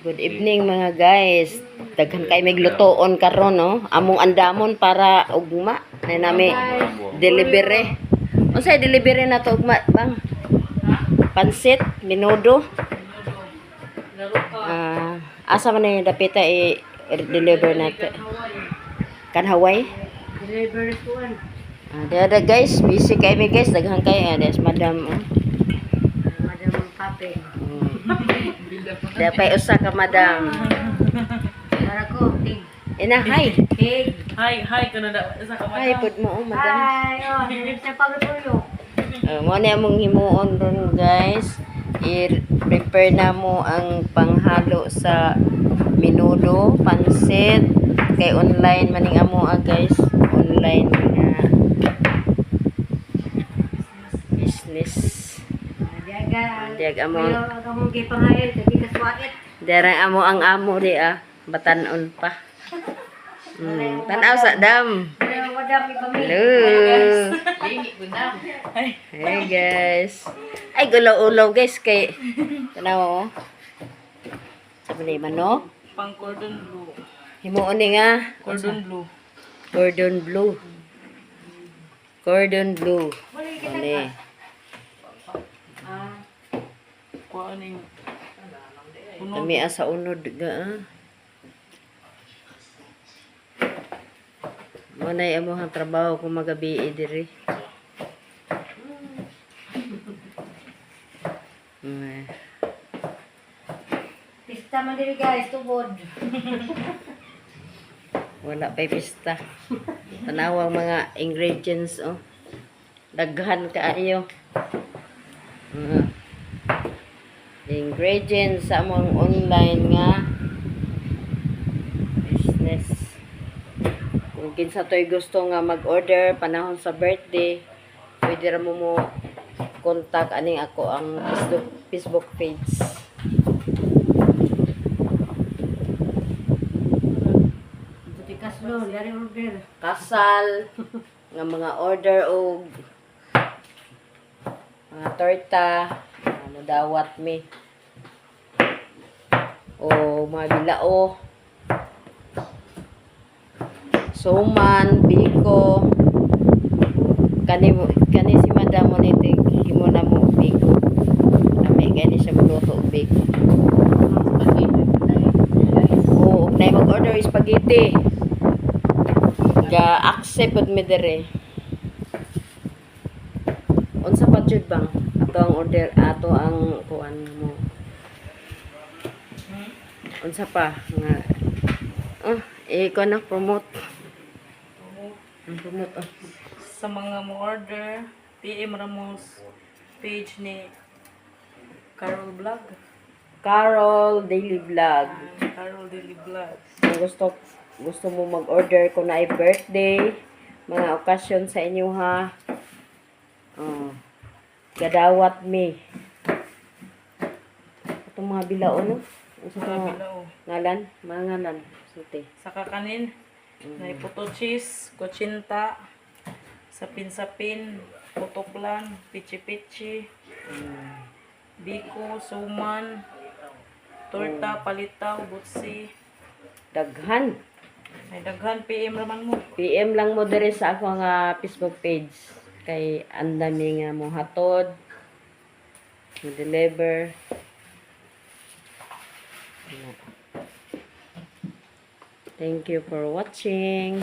Good evening mga guys. Daghan kay maglutoon karon no. Among andamon para ugma na nami delivery. Unsay delivery na to ugma bang? Pansit, minudo. Asa man ni dapita i-deliver nato? Kan Hawaii. Delivery kuan. Ada guys, busy kay mi guys, daghan kay des madam. Madam Pape. Dapay usa ka madam. Para ko tig. Ina, hi. Tig. Hi, kanada isa ka Hi, pud mo madam. Hi, oh, hindi sa pagtuyo. Mo na among himuon ron guys. I-prepare na mo ang panghalo sa minudo, pansit. Kay online maning amo guys. Online nga business. Diag amo. Amo gipangayel kay kaswait. Dere amo ang amo di batanon pa. Tanaw sa dam. Wadami kami. Hello. Hey guys. Ay gulaw-ulaw guys kay tanaw oh. Sabi ni manok. pang cordon bleu. Himuon ni nga Cordon bleu. cordon bleu. Cordon bleu. Ani. Kuan ning Kami asa unod ga. Mo na imo ang trabaho kung magabi diri. Pista man diri guys, tubod. Wala pa'y pista. Tanawang mga ingredients, oh. Daghan kaayo. Ingredients sa among online nga business. Kung kinsa to'y gusto nga mag-order panahon sa birthday, pwede ra mo contact aning ako ang Facebook page. Buti kaslo, dari order. Kasal nga mga order og mga torta ano dawat mi o mga bilao suman biko kani si madam mo niti himo na mo biko kami gani siya magluto og biko o nay mag order spaghetti ga accept pud mi dire. Unsa pa jud bang ato ang order ato ang kuan mo? Unsa pa nga ko na promote. Promote sa mga mo order, PM ra mo page ni Carol Vlog. Carol Daily Vlog. Carol Daily Vlog. Kung gusto mo mag-order kung na ay birthday, mga okasyon sa inyo ha. Gadawat mi. Itong mga bilao no? Unsa Sa ka bilao. ngalan? Mga ngalan. Sute. Sa kakanin, na puto cheese, kutsinta, sapin-sapin, putoklan, pichi-pichi, biko, suman, torta, palitaw, butsi. Daghan. May daghan PM raman mo. PM lang mo dire sa ako nga Facebook page. Kay andami nga mo hatod. Mo deliver. Thank you for watching.